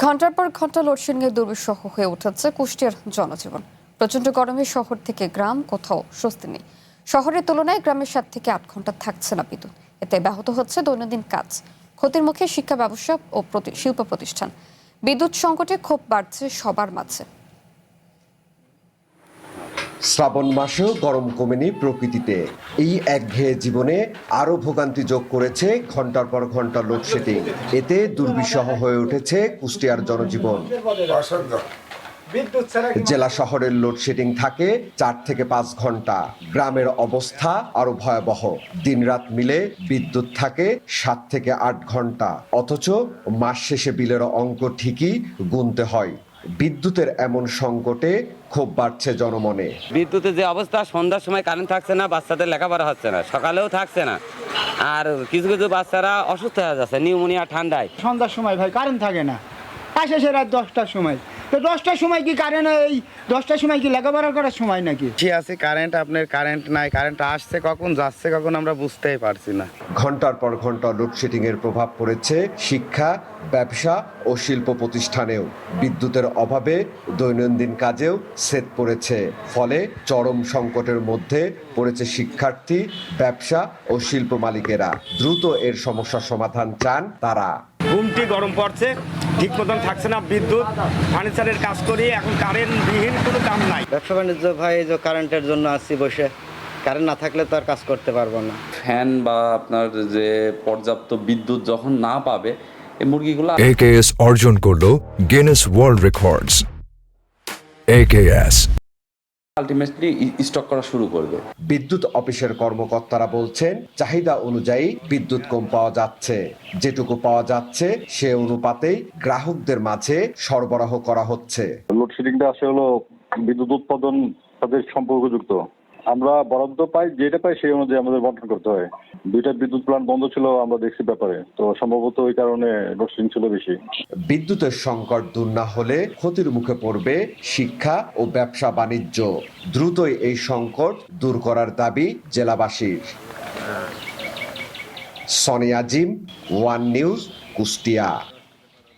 ঘন্টার পর ঘন্টা লোডশেডিংয়ে দুর্বিষহ হয়ে উঠেছে কুষ্টিয়ার জনজীবন। প্রচণ্ড গরমে শহর থেকে গ্রাম কোথাও স্বস্তি নেই। শহরের তুলনায় গ্রামের 7 থেকে 8 ঘন্টা থাকছে না বিদ্যুৎ। এতে ব্যাহত হচ্ছে দৈনন্দিন কাজ। ক্ষতির মুখে শিক্ষা ব্যবসা ও শিল্প প্রতিষ্ঠান। বিদ্যুৎ সংকটে ক্ষোভ বাড়ছে সবার মাঝে। শ্রাবণ মাসেও গরম কমেনি প্রকৃতিতে। এই একঘেয়ে জীবনে আরও ভোগান্তি যোগ করেছে ঘন্টার পর ঘন্টা লোডশেডিং। এতে দুর্বিষহ হয়ে উঠেছে কুষ্টিয়ার জনজীবন। জেলা শহরের লোডশেডিং থাকে 4 থেকে 5 ঘন্টা। গ্রামের অবস্থা আরো ভয়াবহ। দিনরাত মিলে বিদ্যুৎ থাকে 7 থেকে 8 ঘন্টা, অথচ মাস শেষে বিলের অঙ্ক ঠিকই গুনতে হয়। বিদ্যুতের এমন সংকটে ক্ষোভ বাড়ছে জনমনে। বিদ্যুতের যে অবস্থা, সন্ধ্যার সময় কারেন্ট থাকছে না, বাচ্চাদের লেখাপড়া হচ্ছে না, সকালেও থাকছে না, আর কিছু কিছু বাচ্চারা অসুস্থ হয়ে যাচ্ছে নিউমোনিয়া ঠান্ডায়। সন্ধ্যার সময় ভাই কারেন্ট থাকে না, আসে সে রাত 10টার সময়। তো 10টার সময় কি কারেন্ট, এই 10টার সময় কি লেখাপড়া করার সময় নাকি? আছে কারেন্ট, আপনার কারেন্ট নাই, কারেন্ট আসছে কখন যাচ্ছে কখন আমরা বুঝতেই পারছি না। ঘন্টার পর ঘন্টা লোডশেডিং এর প্রভাব পড়েছে শিক্ষা, ব্যবসা ও শিল্প প্রতিষ্ঠানেও। বিদ্যুতের অভাবে দৈনন্দিন কাজেও ছেদ পড়েছে। ফলে চরম সংকটের মধ্যে পড়েছে শিক্ষার্থী, ব্যবসা ও শিল্প মালিকেরা। দ্রুত এর সমস্যার সমাধান চান তারা। ঘুমটি গরম পড়ছে, ঠিক মতন থাকছে না বিদ্যুৎ। ফার্নিচারের কাজ করি, এখন কারেন্ট বিহীন কোনো কাম নাই। ব্যবসা বাণিজ্য ভাই যে কারেন্টের জন্য আসছি বসে, কারেন্ট না থাকলে তো আর কাজ করতে পারবো না। ফ্যান বা আপনার যে পর্যাপ্ত বিদ্যুৎ যখন না পাবে, এই মুরগিগুলো AKS অর্জন করলো Guinness world records. AKS ultimately stock করা শুরু করবে। বিদ্যুৎ অফিসের কর্মকর্তারা বলছেন, চাহিদা অনুযায়ী বিদ্যুৎ কম পাওয়া যাচ্ছে। যেটুকু পাওয়া যাচ্ছে সে অনুপাতেই গ্রাহকদের মাঝে সরবরাহ করা হচ্ছে। লোডশেডিংটা আসলে হলো বিদ্যুৎ উৎপাদন তাদের সম্পর্কযুক্ত। আমরা বরাদ্দ পাই, যেটা পাই সেই অনুযায়ী আমাদের বন্টন করতে হয়। 2টা বিদ্যুৎ প্ল্যান্ট বন্ধ ছিল, আমরা দেখছি ব্যাপারে, তো সম্ভবত ওই কারণে লোডশেডিং ছিল বেশি। বিদ্যুতের সংকট দূর না হলে ক্ষতির মুখে পড়বে শিক্ষা ও ব্যবসা বাণিজ্য। দ্রুতই এই সংকট দূর করার দাবি জেলাবাসীর। সনি আজিম, ওয়ান নিউজ, কুষ্টিয়া।